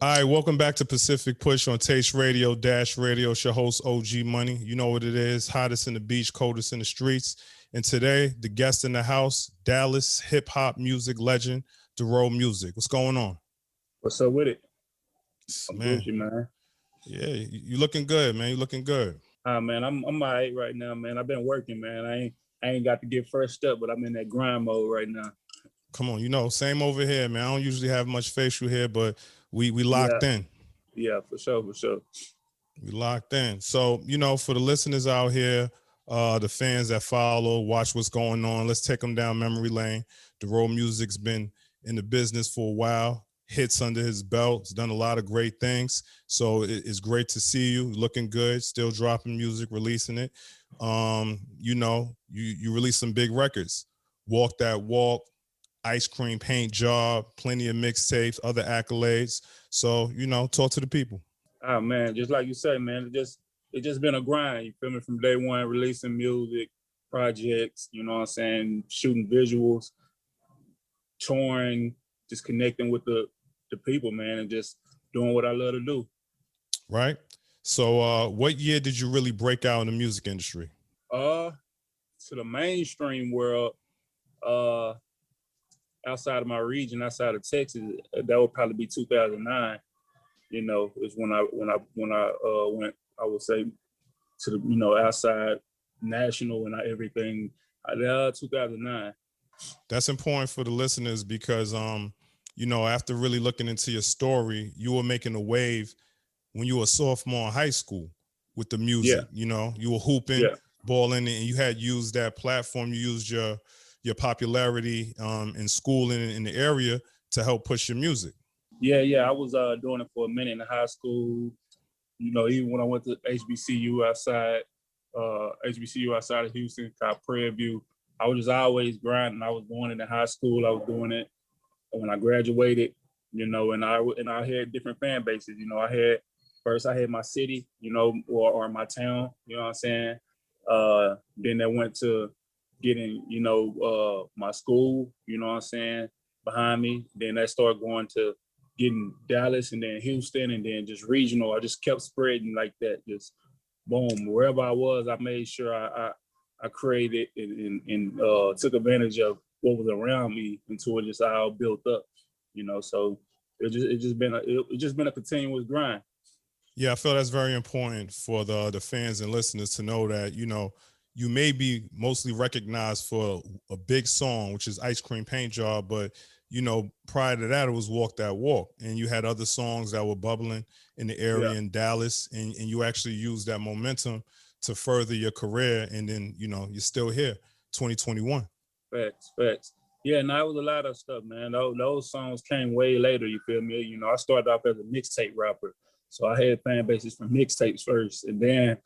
All right, welcome back to Pacific Push on Taste Radio Radio. It's your host, Ogee Money. You know what it is, hottest in the beach, coldest in the streets. And today, the guest in the house, Dallas hip-hop music legend, Dorrough Music. What's going on? What's up with it? I'm Man, Gucci, man. Yeah, you looking good, man. You looking good. Man, I'm all right right now, man. I've been working, man. I ain't got to get first up, but I'm in that grind mode right now. Come on, same over here, man. I don't usually have much facial hair, but we locked in. Yeah, for sure. We locked in. So, for the listeners out here, the fans that follow, watch what's going on, let's take them down memory lane. Dorrough Music's been in the business for a while, hits under his belt. He's done a lot of great things. So it's great to see you looking good, still dropping music, releasing it. You released some big records. Walk That Walk, Ice Cream Paint Job, plenty of mixtapes, other accolades. So, talk to the people. Oh man, just like you say, man, it just been a grind. You feel me? From day one, releasing music, projects, you know what I'm saying, shooting visuals, touring, just connecting with the people, man, and just doing what I love to do. Right. So what year did you really break out in the music industry? To the mainstream world, outside of my region, outside of Texas, that would probably be 2009. Is when I went, I would say, to the outside national and everything. 2009. That's important for the listeners because after really looking into your story, you were making a wave when you were a sophomore in high school with the music. Yeah. You were hooping, balling, and you had used that platform. You used your popularity in school and in the area to help push your music. Yeah. I was doing it for a minute in high school. Even when I went to HBCU outside of Houston, called Prairie View, I was just always grinding. I was doing it in high school. I was doing it when I graduated, and I had different fan bases. I had my city, or my town, you know what I'm saying? Then I went to getting, my school, you know what I'm saying, behind me. Then I started going to getting Dallas and then Houston and then just regional. I just kept spreading like that. Just boom, wherever I was, I made sure I created and took advantage of what was around me until it just all built up, So it just been a continuous grind. Yeah, I feel that's very important for the fans and listeners to know that, you may be mostly recognized for a big song, which is Ice Cream Paint Job, but prior to that, it was Walk That Walk. And you had other songs that were bubbling in the area in Dallas, and you actually used that momentum to further your career. And then, you're still here, 2021. Facts. Yeah, and that was a lot of stuff, man. Those songs came way later, you feel me? I started off as a mixtape rapper. So I had fan bases from mixtapes first. And then,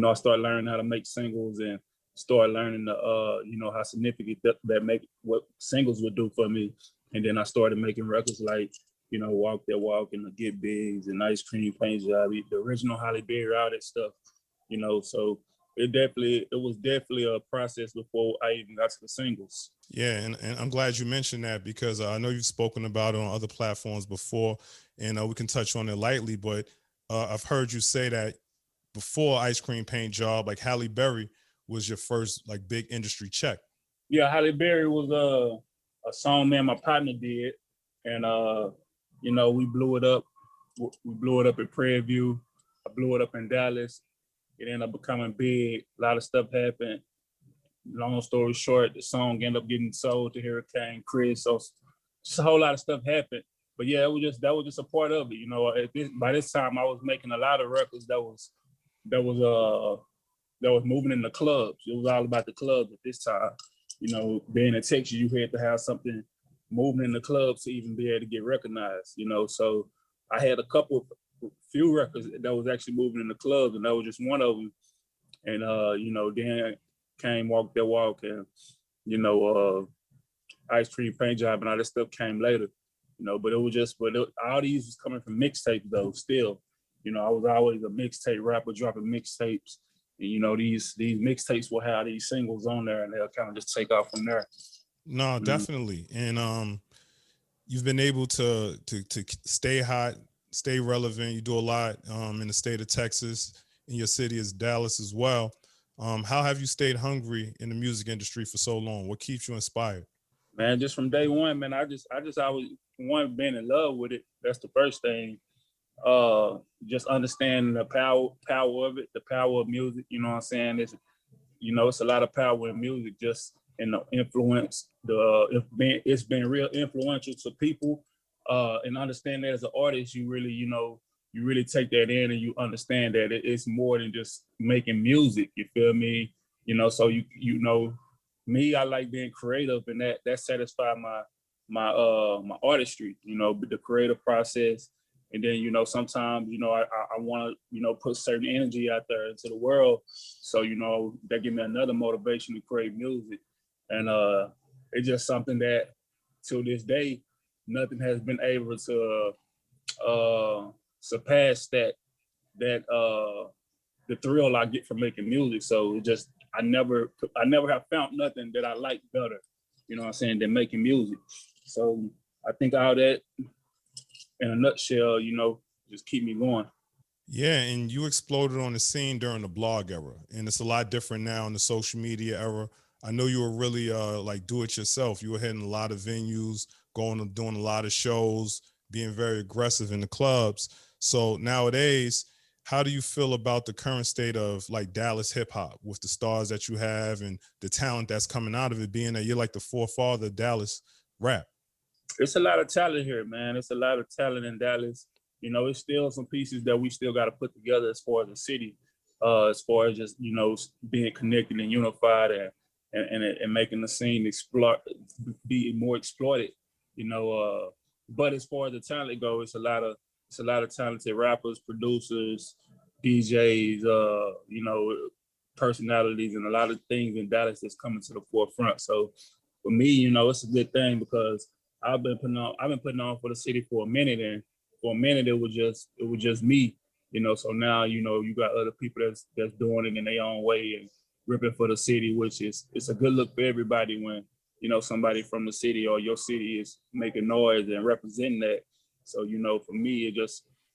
I started learning how to make singles and started learning how significant that make what singles would do for me. And then I started making records like, Walk That Walk and the Get Bigs and Ice Cream Paint Job, the original Halle Berry, all that stuff, so it was definitely a process before I even got to the singles. Yeah, and I'm glad you mentioned that because I know you've spoken about it on other platforms before, and we can touch on it lightly, but I've heard you say that before Ice Cream Paint Job, like Halle Berry was your first like big industry check. Yeah, Halle Berry was a song me and my partner did, and we blew it up. We blew it up at Prairie View. I blew it up in Dallas. It ended up becoming big. A lot of stuff happened. Long story short, the song ended up getting sold to Hurricane Chris. So just a whole lot of stuff happened. But yeah, that was just a part of it. By this time, I was making a lot of records that was moving in the clubs. It was all about the clubs at this time. Being in Texas, you had to have something moving in the clubs to even be able to get recognized. So I had few records that was actually moving in the clubs, and that was just one of them. And then came Walk That Walk and Ice Cream Paint Job and all that stuff came later. But all these was coming from mixtapes though. Still, I was always a mixtape rapper dropping mixtapes, and these mixtapes will have these singles on there, and they'll kind of just take off from there. No, definitely, and you've been able to stay hot stay relevant. You do a lot in the state of Texas. In your city is Dallas as well. How have you stayed hungry in the music industry for so long? What keeps you inspired? Man, just from day one, man, I just always been in love with it. That's the first thing. Just understanding the power of it, the power of music. You know what I'm saying? It's a lot of power in music, just in the influence. It's been real influential to people. And understand that as an artist, you really, you really take that in and you understand that it's more than just making music. You feel me? So me, I like being creative, and that satisfies my artistry. The creative process. And then, sometimes, I want to, put certain energy out there into the world. So, that give me another motivation to create music. And it's just something that to this day, nothing has been able to surpass the thrill I get from making music. So I never have found nothing that I like better, than making music. So I think all that in a nutshell, just keep me going. Yeah, and you exploded on the scene during the blog era, and it's a lot different now in the social media era. I know you were really like do it yourself. You were hitting a lot of venues, going and doing a lot of shows, being very aggressive in the clubs. So nowadays, how do you feel about the current state of like Dallas hip hop with the stars that you have and the talent that's coming out of it, being that you're like the forefather of Dallas rap? It's a lot of talent here, man. It's a lot of talent in Dallas. It's still some pieces that we still got to put together as far as the city, as far as just, being connected and unified and making the scene be more exploited, but as far as the talent goes, it's a lot of talented rappers, producers, DJs, personalities, and a lot of things in Dallas that's coming to the forefront. So for me, it's a good thing because I've been putting on for the city for a minute, and for a minute it was just me, So now you got other people that's doing it in their own way and ripping for the city, which it's a good look for everybody when somebody from the city or your city is making noise and representing that. So for me,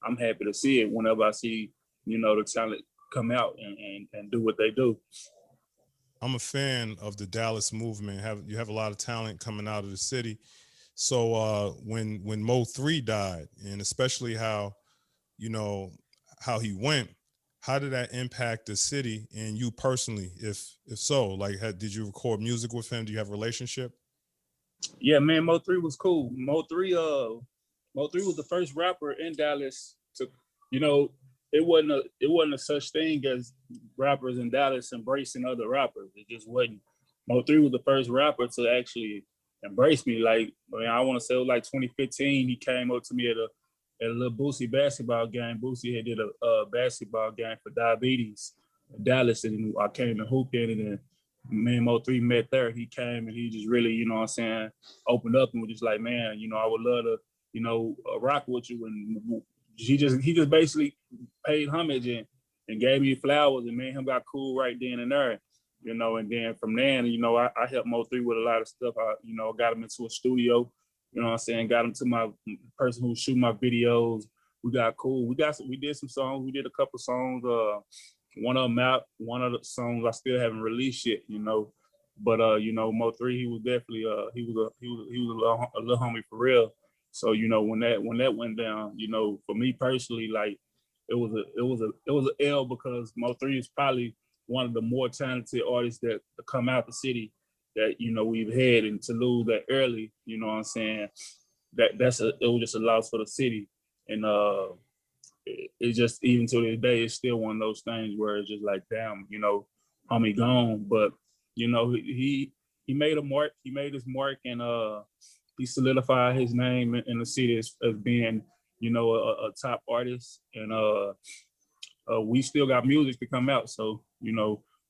I'm happy to see it whenever I see the talent come out and do what they do. I'm a fan of the Dallas movement. You have a lot of talent coming out of the city. So when Mo3 died, and especially how how he went, how did that impact the city and you personally? If so, like, did you record music with him? Do you have a relationship? Yeah, man, Mo3 was cool. Mo3 was the first rapper in Dallas to, you know, it wasn't a such thing as rappers in Dallas embracing other rappers. It just wasn't. Mo3 was the first rapper to actually embrace me. Like, I want to say it was like 2015. He came up to me at a little Boosie basketball game. Boosie had did a basketball game for Diabetes in Dallas, and I came to hoop in it, and me and Mo3 met there. He came and he just really, opened up and was just like, man, I would love to, rock with you. And he just basically paid homage and gave me flowers, and me and him got cool right then and there. And then from then, I helped Mo3 with a lot of stuff. I got him into a studio, got him to my person who shoot my videos. We got cool. We did some songs. We did a couple songs. One of them out. One of the songs I still haven't released yet, But Mo3, he was definitely he was a little homie for real. So when that went down, for me personally, like it was an L because Mo3 is probably one of the more talented artists that come out the city that we've had, and to lose that early, what I'm saying, it was just a loss for the city. And it just, even to this day, it's still one of those things where it's just like, damn, homie gone. But he made a mark. He made his mark, and he solidified his name in the city as being a top artist. And we still got music to come out, so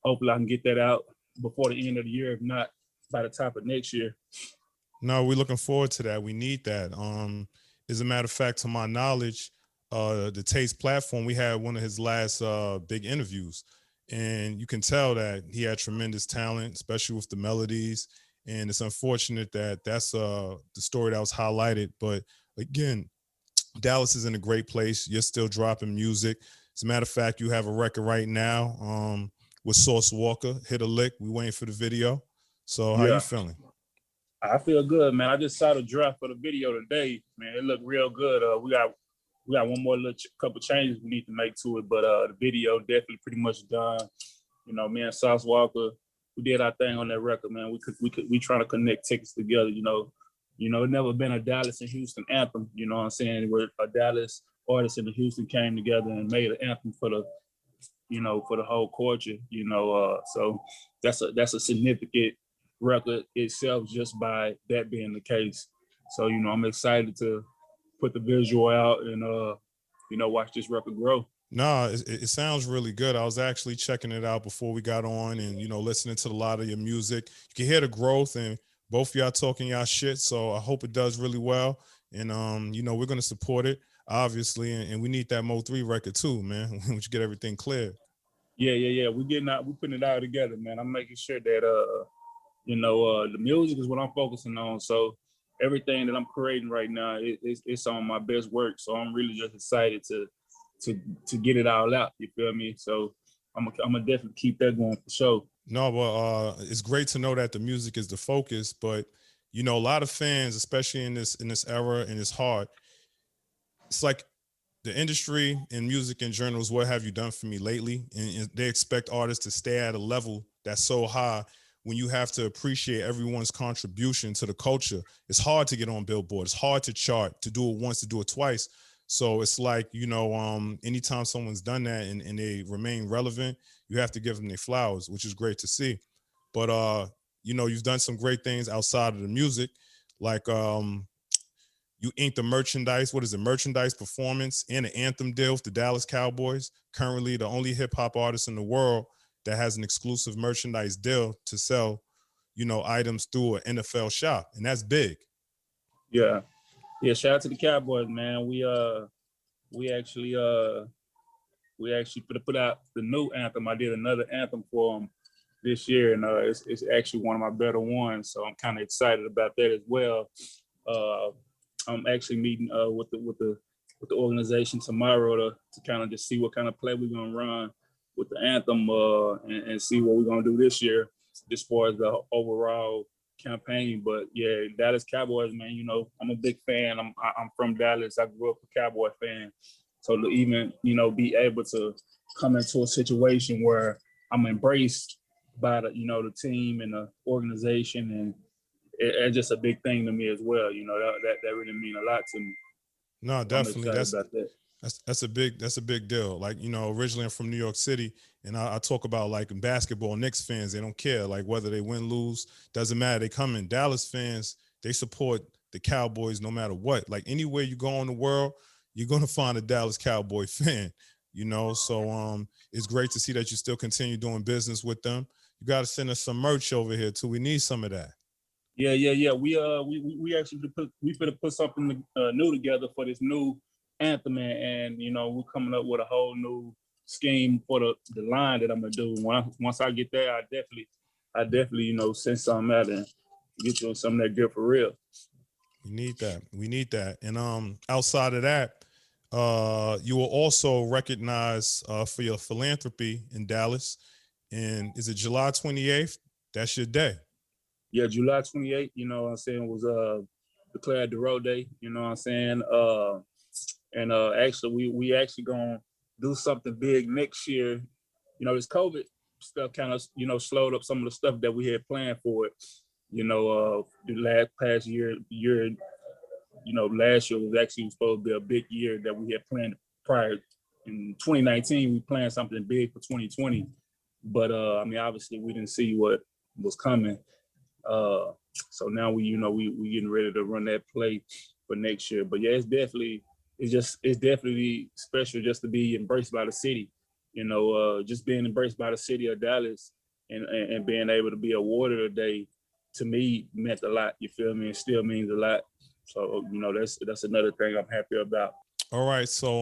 hopefully I can get that out before the end of the year, if not by the top of next year. No, we're looking forward to that. We need that. As a matter of fact, to my knowledge, the Taste platform, we had one of his last big interviews, and you can tell that he had tremendous talent, especially with the melodies. And it's unfortunate that that's the story that was highlighted. But again, Dallas is in a great place. You're still dropping music. As a matter of fact, you have a record right now with Sauce Walker, Hit a Lick. We waiting for the video. So how you Yeah, feeling? I feel good, man. I just saw the draft for the video today, man. It looked real good. We got one more little couple changes we need to make to it, but the video definitely pretty much done. You know, me and Sauce Walker, we did our thing on that record, man. We trying to connect tickets together. It never been a Dallas and Houston anthem. You know what I'm saying? Where a Dallas artist and the Houston came together and made an anthem for the whole culture. So that's a significant record itself just by that being the case. So I'm excited to put the visual out and watch this record grow. No, it sounds really good. I was actually checking it out before we got on and, listening to a lot of your music. You can hear the growth and both of y'all talking y'all shit. So I hope it does really well. And, we're going to support it, obviously. And we need that Mo 3 record too, man, once you get everything cleared. Yeah. We're putting it all together, man. I'm making sure that, the music is what I'm focusing on. So everything that I'm creating right now, it's on my best work. So I'm really just excited to get it all out. You feel me? So I'm gonna definitely keep that going for sure. No, but it's great to know that the music is the focus. But a lot of fans, especially in this era, and it's hard. It's like the industry and music in general is what have you done for me lately, and they expect artists to stay at a level that's so high. When you have to appreciate everyone's contribution to the culture, it's hard to get on Billboard. It's hard to chart, to do it once, to do it twice. So it's like, anytime someone's done that and they remain relevant, you have to give them their flowers, which is great to see. But, you've done some great things outside of the music, like you inked the merchandise. What is it? Merchandise performance and an anthem deal with the Dallas Cowboys. Currently the only hip hop artist in the world that has an exclusive merchandise deal to sell, items through an NFL shop. And that's big. Yeah. Shout out to the Cowboys, man. We actually put out the new anthem. I did another anthem for them this year, and it's actually one of my better ones. So I'm kind of excited about that as well. I'm actually meeting with the organization tomorrow to kind of just see what kind of play we're gonna run with the anthem and see what we're gonna do this year as far as the overall campaign. But yeah, Dallas Cowboys, man, I'm a big fan. I'm from Dallas. I grew up a Cowboy fan. So to even, be able to come into a situation where I'm embraced by the team and the organization, and it's just a big thing to me as well. That really mean a lot to me. No, definitely. That's a that. big deal. Like, originally I'm from New York City, and I talk about like in basketball, Knicks fans, they don't care. Like whether they win, lose, doesn't matter. They come in. Dallas fans, they support the Cowboys no matter what. Like anywhere you go in the world, you're going to find a Dallas Cowboy fan, So it's great to see that you still continue doing business with them. You got to send us some merch over here too. We need some of that. Yeah. We actually put something new together for this new anthem, and we're coming up with a whole new scheme for the line that I'm gonna do. Once I get there, I definitely send something out and get you something that good for real. We need that. And outside of that, you will also recognize for your philanthropy in Dallas. And is it July 28th? That's your day. Yeah, July 28th, was declared Dorrough Day, and actually we actually gonna do something big next year. This COVID stuff kind of slowed up some of the stuff that we had planned for it. The past year, last year was actually supposed to be a big year that we had planned prior. In 2019, we planned something big for 2020, but obviously we didn't see what was coming. So now we getting ready to run that play for next year. But yeah, it's definitely special just to be embraced by the city. Just being embraced by the city of Dallas and being able to be awarded a day, to me, meant a lot. You feel me? It still means a lot. So that's another thing I'm happy about. All right. So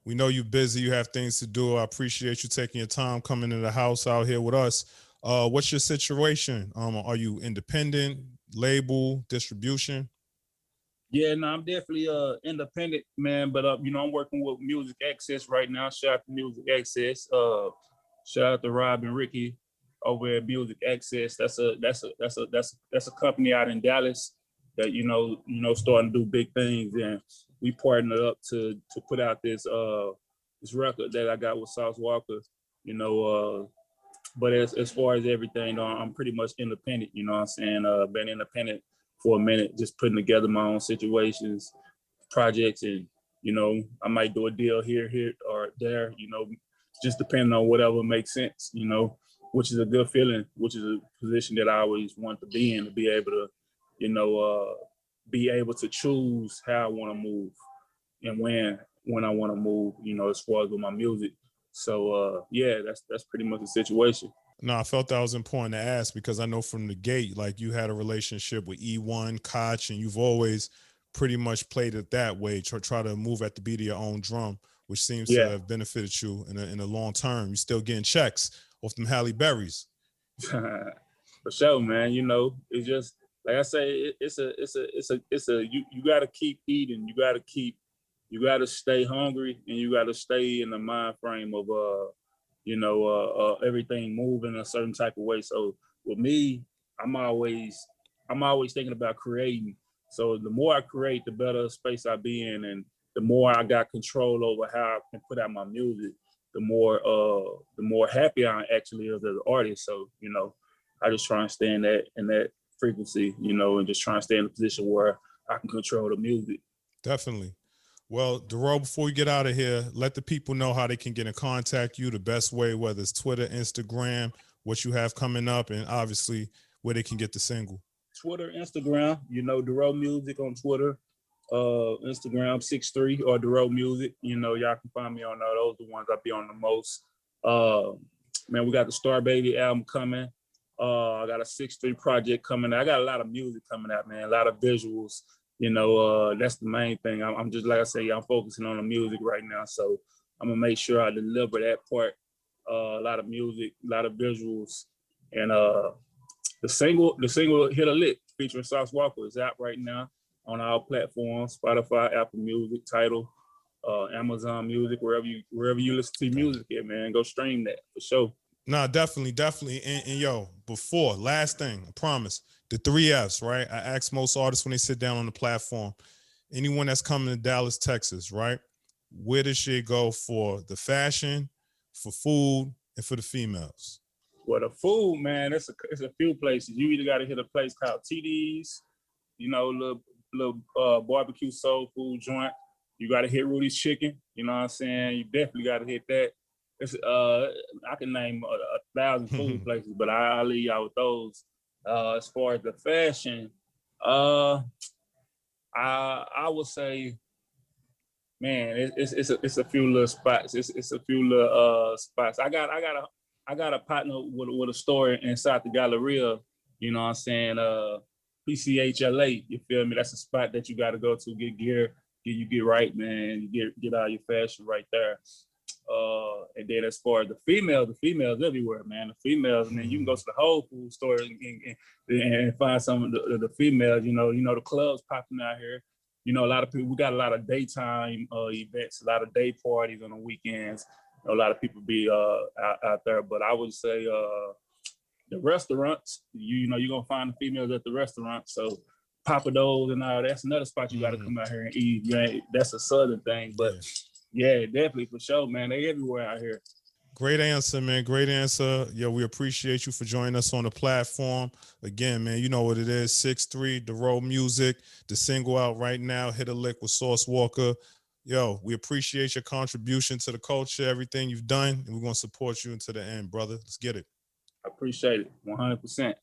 we know you're busy. You have things to do. I appreciate you taking your time coming to the house out here with us. What's your situation? Are you independent, label, distribution? Yeah, no, I'm definitely independent, man. But you know, I'm working with Music Access right now. Shout out to Music Access. Shout out to Rob and Ricky over at Music Access. That's a company out in Dallas that starting to do big things, and we partnered up to put out this record that I got with Sauce Walker. You know, but as far as everything, I'm pretty much independent. You know what I'm saying? Been independent for a minute, just putting together my own situations, projects, and I might do a deal here or there. Just depending on whatever makes sense. Which is a good feeling, which is a position that I always want to be in, to be able to, be able to choose how I want to move and when I want to move. As far as with my music. So yeah, that's pretty much the situation. No, I felt that was important to ask because I know from the gate, like you had a relationship with E1, Koch, and you've always pretty much played it that way, try to move at the beat of your own drum, which seems to have benefited you in a long term. You're still getting checks off them Halle Berrys. For sure, man. It's just like I say, it's a you got to keep eating. You got to stay hungry, and you got to stay in the mind frame of everything moving a certain type of way. So with me, I'm always thinking about creating. So the more I create, the better space I be in, and the more I got control over how I can put out my music, the more happy I actually is as an artist. So I just try and stay in that frequency, and just try and stay in a position where I can control the music. Definitely. Well, Dorrough, before we get out of here, let the people know how they can get in contact you the best way, whether it's Twitter, Instagram, what you have coming up, and obviously where they can get the single. Twitter, Instagram, Dorrough Music on Twitter, Instagram 63 or Dorrough Music. Y'all can find me on those, the ones I be on the most. Man, we got the Star Baby album coming. I got a 6-3 project coming. I got a lot of music coming out, man, a lot of visuals. That's the main thing. I'm just, like I say, I'm focusing on the music right now. So I'm gonna make sure I deliver that part. A lot of music, a lot of visuals, and the single Hit a Lick featuring Sauce Walker is out right now on our platforms: Spotify, Apple Music, Tidal, Amazon Music, wherever you listen to music at, man. Go stream that for sure. No, definitely. And yo, last thing, I promise, the 3 Fs, right? I ask most artists when they sit down on the platform, anyone that's coming to Dallas, Texas, right? Where does shit go for the fashion, for food, and for the females? Well, the food, man, it's a few places. You either got to hit a place called TD's, little barbecue soul food joint. You got to hit Rudy's Chicken. You know what I'm saying? You definitely got to hit that. It's I can name 1,000 food places, but I'll leave y'all with those. As far as the fashion, I would say, man, it's a few little spots. It's a few little spots. I got a partner with a store inside the Galleria. You know what I'm saying? PCHLA. You feel me? That's a spot that you got to go to, get gear, get right, man. You get all your fashion right there. And then as far as the females everywhere, man. The females, man, you can go to the Whole Foods store and find some of the females. The clubs popping out here. A lot of people. We got a lot of daytime events, a lot of day parties on the weekends. A lot of people be out there, but I would say the restaurants. You're gonna find the females at the restaurants. So Papa Do's and all that's another spot you got to come out here and eat. Right? That's a southern thing, but. Yeah, definitely, for sure, man. They everywhere out here. Great answer, man. Great answer. Yo, we appreciate you for joining us on the platform. Again, man, you know what it is. 6'3", Dorrough Music. The single out right now, Hit a Lick with Sauce Walker. Yo, we appreciate your contribution to the culture, everything you've done, and we're going to support you until the end, brother. Let's get it. I appreciate it, 100%.